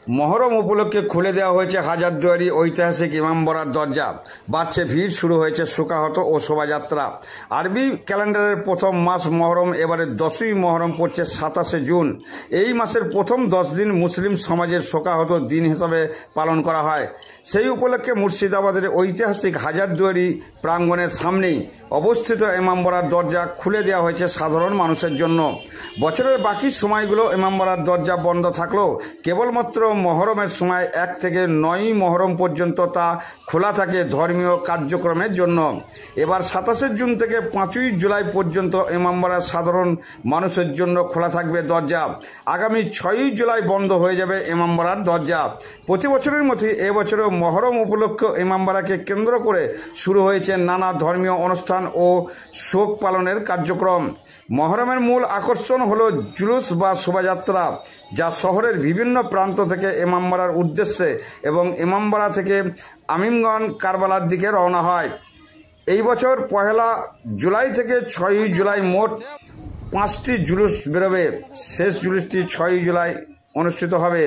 মহরম উপলক্ষে খুলে দেওয়া হয়েছে হাজারদুয়ারি ঐতিহাসিক ইমামবাড়ার দরজা। বাড়ছে ভিড়, শুরু হয়েছে শোকাহত ও শোভাযাত্রা। আরবি ক্যালেন্ডারের প্রথম মাস মহরম, এবারে 10ই মহরম পড়ছে 27শে জুন। এই মাসের প্রথম 10 দিন মুসলিম সমাজের শোকাহত দিন হিসাবে পালন করা হয়। সেই উপলক্ষে মুর্শিদাবাদের ঐতিহাসিক হাজারদুয়ারি প্রাঙ্গণের সামনেই অবস্থিত ইমামবাড়ার দরজা খুলে দেওয়া হয়েছে সাধারণ মানুষের জন্য। বছরের বাকি সময়গুলো ইমামবাড়ার দরজা বন্ধ থাকলেও কেবলমাত্র মহরমের সময় 1 থেকে 9ই মহরম পর্যন্ত তা খোলা থাকে ধর্মীয় কার্যক্রমের জন্য। এবার 27শে জুন থেকে 5ই জুলাই পর্যন্ত ইমামবাড়ার সাধারণ মানুষের জন্য খোলা থাকবে দরজা। আগামী 6ই জুলাই বন্ধ হয়ে যাবে ইমামবাড়ার দরজা। প্রতি বছরের মধ্যে এবছরও মহরম উপলক্ষে ইমামবাড়াকে কেন্দ্র করে শুরু হয়েছে নানা ধর্মীয় অনুষ্ঠান ও শোক পালনের কার্যক্রম। মহরমের মূল আকর্ষণ হলো জুলুস বা শোভাযাত্রা, যা শহরের বিভিন্ন প্রান্ত থেকে ইমামবাড়ার উদ্দেশ্যে এবং ইমামবাড়া থেকে আমিনগঞ্জ কারবালার দিকে রওনা হয়। এই বছর 1 জুলাই থেকে 6ই জুলাই মোট 5টি জুলুস বেরোবে। শেষ জুলুসটি 6ই জুলাই অনুষ্ঠিত হবে,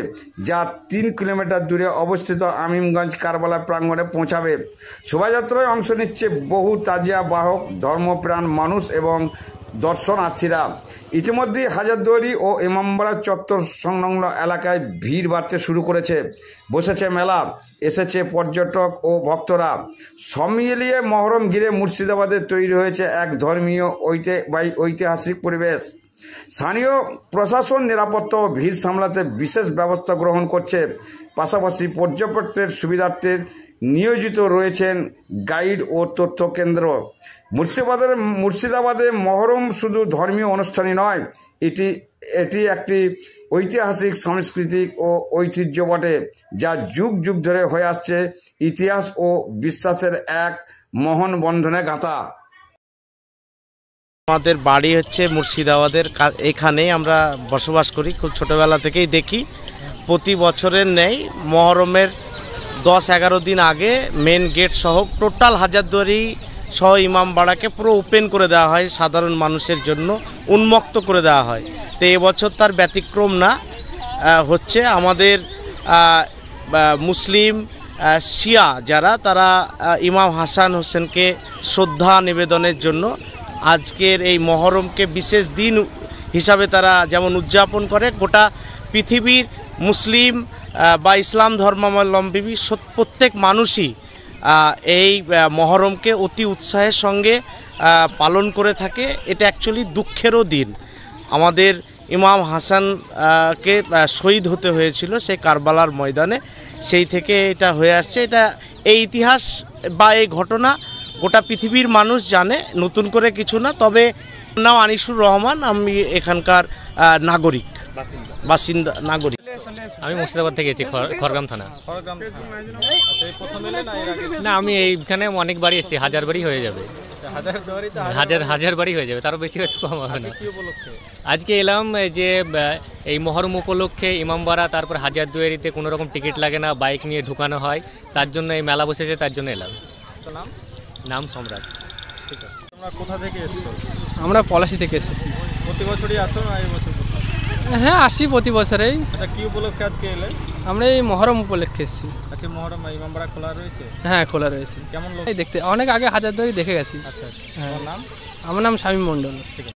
যা 3 কিলোমিটার দূরে অবস্থিত আমিনগঞ্জ কারবালা প্রাঙ্গণে পৌঁছাবে। শোভাযাত্রায় অংশ নিচ্ছে বহু তাজিয়া বাহক, ধর্মপ্রাণ মানুষ এবং দর্শনার্থীরা। ইতিমধ্যেই হাজারদুয়ারি ও ইমামবাড়া চত্বর সংলগ্ন এলাকায় ভিড় বাড়তে শুরু করেছে। বসেছে মেলা, এসেছে পর্যটক ও ভক্তরা। সব মিলিয়ে মহরম ঘিরে মুর্শিদাবাদে তৈরি হয়েছে এক ধর্মীয় ঐতিহাসিক পরিবেশ। স্থানীয় প্রশাসন নিরাপত্তা ও ভিড় সামলাতে বিশেষ ব্যবস্থা গ্রহণ করছে। পাশাপাশি পর্যটকদের সুবিধার্থে নিয়োজিত রয়েছেন গাইড ও তথ্য কেন্দ্র। মুর্শিদাবাদে মহরম শুধু ধর্মীয় অনুষ্ঠানই নয়, এটি একটি ঐতিহাসিক, সাংস্কৃতিক ও ঐতিহ্য বটে, যা যুগ যুগ ধরে হয়ে আসছে ইতিহাস ও বিশ্বাসের এক মহান বন্ধনে গাঁথা। আমাদের বাড়ি হচ্ছে মুর্শিদাবাদের, এখানেই আমরা বসবাস করি। খুব ছোটোবেলা থেকেই দেখি প্রতি বছরের নেই মহরমের 10-11 দিন আগে মেন গেট সহ টোটাল হাজারদুয়ারি সহ ইমামবাড়াকে পুরো ওপেন করে দেওয়া হয়, সাধারণ মানুষের জন্য উন্মুক্ত করে দেওয়া হয়। তো এবছর তার ব্যতিক্রম না হচ্ছে। আমাদের মুসলিম শিয়া যারা, তারা ইমাম হাসান হোসেনকে শ্রদ্ধা নিবেদনের জন্য আজকের এই মহরমকে বিশেষ দিন হিসাবে তারা যেমন উদযাপন করে, গোটা পৃথিবীর মুসলিম বা ইসলাম ধর্মাবলম্বী প্রত্যেক মানুষই এই মহরমকে অতি উৎসাহের সঙ্গে পালন করে থাকে। এটা অ্যাকচুয়ালি দুঃখেরও দিন। আমাদের ইমাম হাসানকে শহীদ হতে হয়েছিল সেই কারবালার ময়দানে, সেই থেকে এটা হয়ে আসছে। এটা এই ইতিহাস বা এই ঘটনা গোটা পৃথিবীর মানুষ জানে, নতুন করে কিছু না। তবে নাম আনিসুর রহমান, আমি এখানকার নাগরিক। আমি মুর্শিদাবাদ থেকে এসেছি, খড়গ্রাম থানা। না, আমি এইখানে অনেকবারই এসেছি, হাজারবারই হয়ে যাবে, হাজারবারই হয়ে যাবে, তারও বেশি হয়তো কম হবে না। আজকে এলাম যে এই মহরম উপলক্ষে ইমামবাড়া তারপর হাজারদুয়ারিতে কোনো রকম টিকিট লাগে না, বাইক নিয়ে ঢুকানো হয়, তার জন্য এই মেলা বসেছে, তার জন্য এলাম। নাম সম্রাট। ঠিক আছে, তোমরা কোথা থেকে এসেছো? আমরা পলাশি থেকে এসেছি। প্রতি বছরই আসো না এই বছর? হ্যাঁ, আসি প্রতি বছরেই। আচ্ছা, কি উপলক্ষে আজকে এলে? আমরা এই মহরম উপলক্ষে এসেছি। আচ্ছা, মহরম ইমামবাড়া খোলা রয়েছে? হ্যাঁ, খোলা রয়েছে। কেমন লোক দেখতে অনেক আগে হাজারদুয়ারি দেখে গেছি। আচ্ছা, হ্যাঁ। নাম? আমার নাম শামীম মণ্ডল। ঠিক আছে।